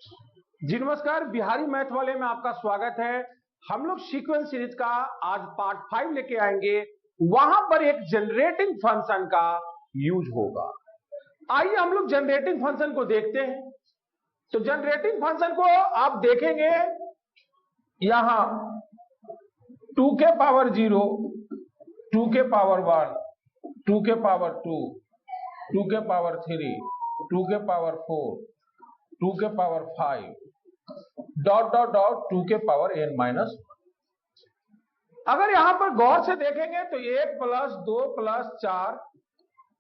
जी नमस्कार, बिहारी मैथ वाले में आपका स्वागत है। हम लोग सीक्वेंस सीरीज का आज पार्ट 5 लेके आएंगे। वहां पर एक जनरेटिंग फंक्शन का यूज होगा। आइए हम लोग जनरेटिंग फंक्शन को देखते हैं। तो जनरेटिंग फंक्शन को आप देखेंगे यहां 2 के पावर 0, 2 के पावर 1, 2 के पावर 2, 2 के पावर 3, 2 के पावर 4, 2 के पावर 5 डॉट डॉट डॉट 2 के पावर n माइनस। अगर यहां पर गौर से देखेंगे तो 1 plus 2 plus 4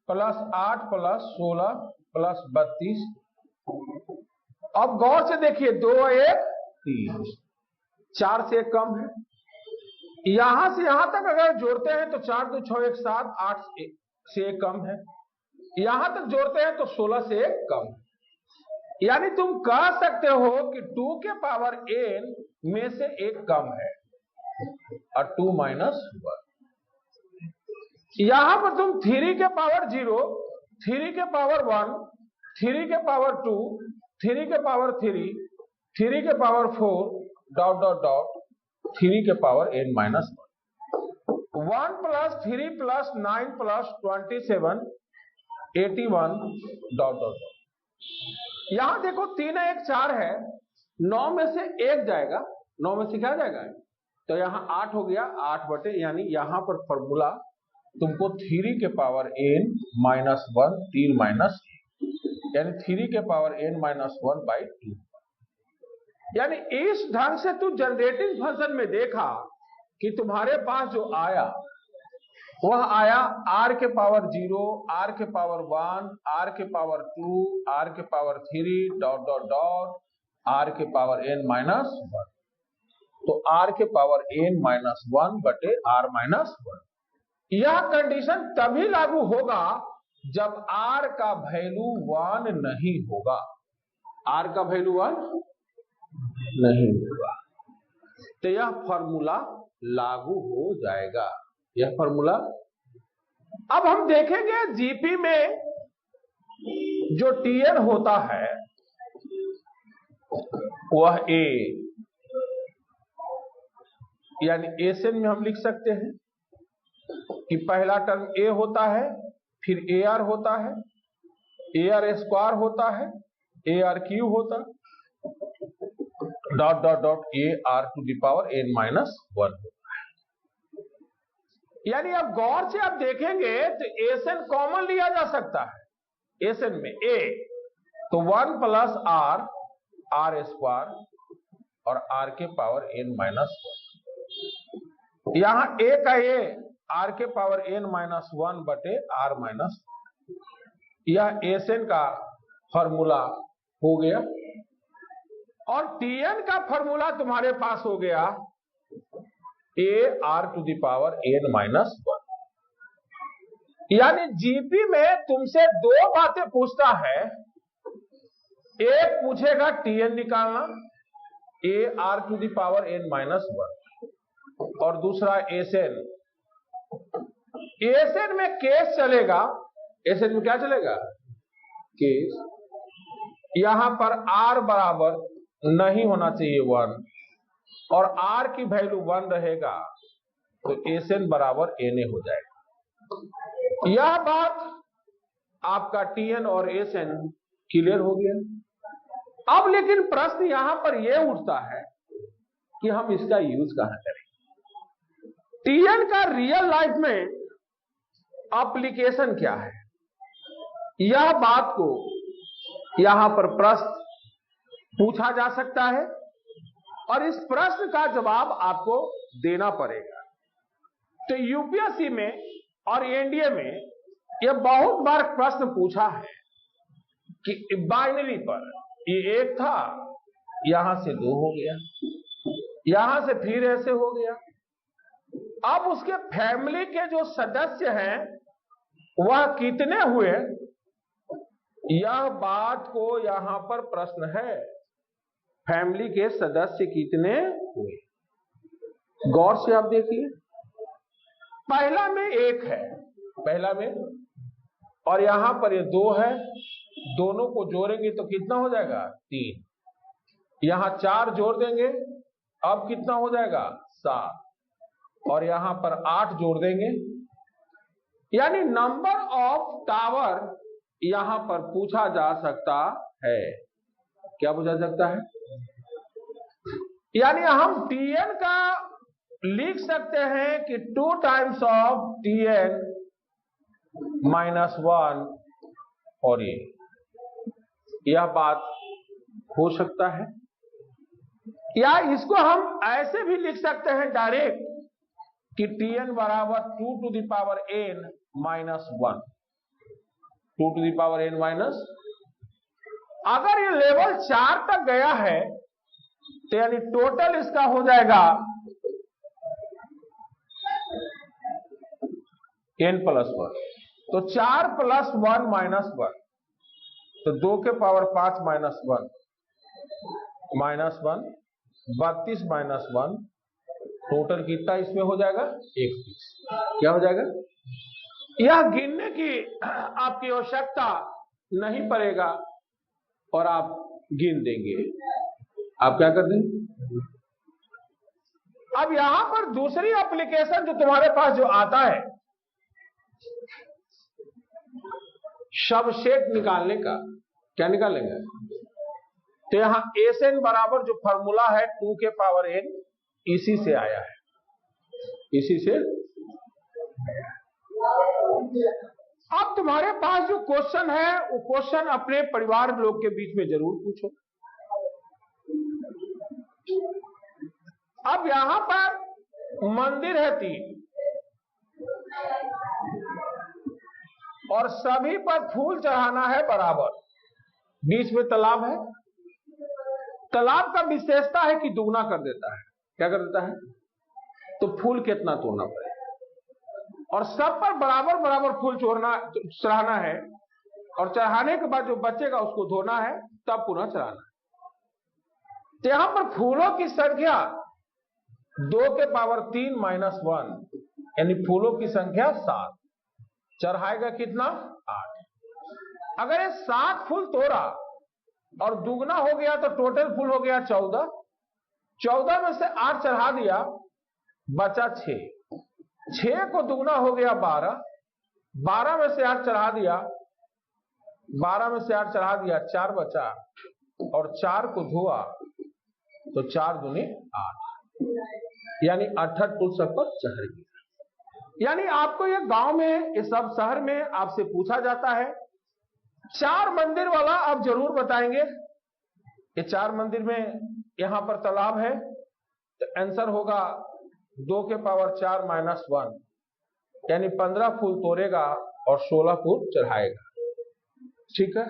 plus 8 plus 16 plus 32। अब गौर से देखिए 2 1 3, 4 से कम है। यहां से यहां तक अगर जोड़ते हैं तो 4 2 6 1 7, 8 से कम है। यहां तक जोड़ते हैं तो 16 से कम है। यानी तुम कह सकते हो कि 2 के पावर n में से एक कम है और 2 माइनस 1। यहां पर तुम 3 के पावर 0, 3 के पावर 1, 3 के पावर 2, 3 के पावर 3, 3 के पावर 4 डॉट डॉट डॉट 3 के power n minus 1। 1 plus 3 plus 9 plus 27 81 dot dot dot. यहां देखो 3 1 4 है, 9 में से 1 जाएगा, 9 में से क्या जाएगा तो यहां 8 हो गया, 8 बटे, यानी यहां पर फॉर्मूला तुमको 3 के पावर n माइनस 1 3 माइनस, यानी 3 के पावर n माइनस 1 बाई 2। यानी इस ढंग से तू जनरेटिंग फंक्शन में देखा कि तुम्हारे पास जो आया वह आया r के पावर 0, r के पावर 1, r के पावर 2, r के power 3 dot dot dot r के पावर n माइनस 1। तो r के पावर n माइनस 1 बटे r माइनस 1। यह कंडीशन तभी लागू होगा जब r का वैल्यू 1 नहीं होगा। r का वैल्यू 1 नहीं होगा तो यह फॉर्मूला लागू हो जाएगा। यह फॉर्मूला अब हम देखेंगे जीपी में जो टीएन होता है वह ए, यानी एसएन में हम लिख सकते हैं कि पहला टर्म ए होता है, फिर ए आर होता है, ए आर स्क्वायर होता है, ए आर क्यूब होता dot dot dot A R to the power n minus 1 होता है। यानी अब गौर से आप देखेंगे तो एसएन कॉमन लिया जा सकता है। एसएन में ए तो 1 प्लस आर, आर स्क्वायर और आर के पावर n माइनस 1। यहां ए का ए आर के पावर n माइनस 1 बटे आर माइनस। यह एसएन का फॉर्मूला हो गया और टीएन का फॉर्मूला तुम्हारे पास हो गया A R to the power n minus 1। यानी जीपी में तुमसे दो बातें पूछता है। एक पूछेगा टीएन निकालना, A R to the power n minus 1, और दूसरा एसएन। एसएन में केस चलेगा, एसएन में क्या चलेगा केस। यहां पर आर बराबर नहीं होना चाहिए 1 और r की वैल्यू 1 रहेगा तो एसएन बराबर na हो जाएगा। यह बात आपका टीएन और एसएन क्लियर हो गया। अब लेकिन प्रश्न यहां पर यह उठता है कि हम इसका यूज कहां करें। टीएन का रियल लाइफ में एप्लीकेशन क्या है, यह बात को यहां पर प्रश्न पूछा जा सकता है और इस प्रश्न का जवाब आपको देना पड़ेगा। तो यूपीएससी में और एनडीए में यह बहुत बार प्रश्न पूछा है कि बाइनरी पर ये 1 था, यहां से 2 हो गया, यहां से फिर ऐसे हो गया। अब उसके फैमिली के जो सदस्य हैं वह कितने हुए, यह बात को यहां पर प्रश्न है। फैमिली के सदस्य कितने हुए, गौर से आप देखिए। पहला में 1 है, पहला में, और यहां पर ये 2 है, दोनों को जोड़ेंगे तो कितना हो जाएगा 3। यहां 4 जोड़ देंगे, अब कितना हो जाएगा 7, और यहां पर 8 जोड़ देंगे, यानी नंबर ऑफ टावर यहां पर पूछा जा सकता है। क्या पूछा सकता है? यानी हम Tn का लिख सकते हैं कि 2 टाइम्स ऑफ Tn -1 और यह बात हो सकता है। या इसको हम ऐसे भी लिख सकते हैं डायरेक्ट कि Tn बराबर 2 to the power n -1, 2 to the power n minus. अगर ये लेवल 4 तक गया है तो यानी टोटल इसका हो जाएगा n+1, तो 4 + 1 -1, तो 2 के पावर 5 -1, 32 -1, टोटल कितना इसमें हो जाएगा 31। क्या हो जाएगा? यह गिनने की आपकी आवश्यकता नहीं पड़ेगा और आप गिन देंगे। आप क्या कर देंगे? अब यहां पर दूसरी एप्लीकेशन जो तुम्हारे पास जो आता है सबसेट निकालने का, क्या निकालेंगे? तो यहां Sn बराबर जो फॉर्मूला है 2 के पावर n, इसी से आया है, इसी से। अब तुम्हारे पास जो क्वेश्चन है वो क्वेश्चन अपने परिवार लोग के बीच में जरूर पूछो। अब यहां पर मंदिर है 3 और सभी पर फूल चढ़ाना है बराबर, बीच में तालाब है। तालाब का विशेषता है कि दुगना कर देता है। क्या कर देता है? तो फूल कितना तोड़ना पड़ेगा, और सब पर बराबर बराबर फूल चढ़ाना है, और चढ़ाने के बाद जो बचेगा उसको धोना है, तब पुनः चढ़ाना है। तो यहां पर फूलों की संख्या 2 के पावर 3 -1, यानी फूलों की संख्या 7, चढ़ाएगा कितना 8। अगर ये 7 फूल तोड़ा और दुगना हो गया तो टोटल फूल हो गया 14, 14 में से 8 चढ़ा दिया, बचा 6, 6 को दुगना हो गया 12, 12 में से 8 चढ़ा दिया, 12 में से 8 चढ़ा दिया, 4 बचा, और 4 को धोआ तो 4 दूनी 8, यानी 68 फूल सब पर चढ़ गया। यानी आपको ये गांव में, ये सब शहर में आपसे पूछा जाता है। 4 मंदिर वाला आप जरूर बताएंगे। ये 4 मंदिर में यहां पर तालाब है, तो आंसर होगा 2 के पावर 4 -1, यानी 15 फूल तोड़ेगा और 16 फूल चढ़ाएगा। ठीक है?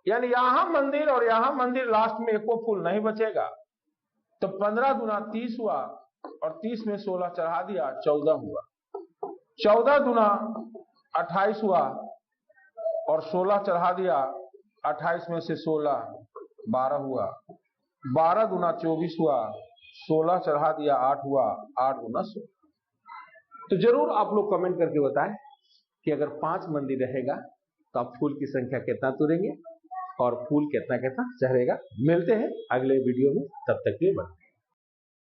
यानी यहां मंदिर और यहां मंदिर, लास्ट में एको फूल नहीं बचेगा, तो 15 दूना 30 हुआ, और 30 में 16 चढ़ा दिया, 14 हुआ, 14 दूना 28 हुआ, और 16 चढ़ा दिया, 28 में से 16 12 हुआ, 12 दूना 24 हुआ, 16 चढ़ा दिया 8 हुआ, 8 दूना 16। तो जरूर आप लोग कमेंट करके बताएं कि अगर 5 मंदिर रहेगा तो आप फूल की संख्या कितना तोड़ेंगे और फूल कितना कितना चढ़ेगा। मिलते हैं अगले वीडियो में, तब तक के लिए।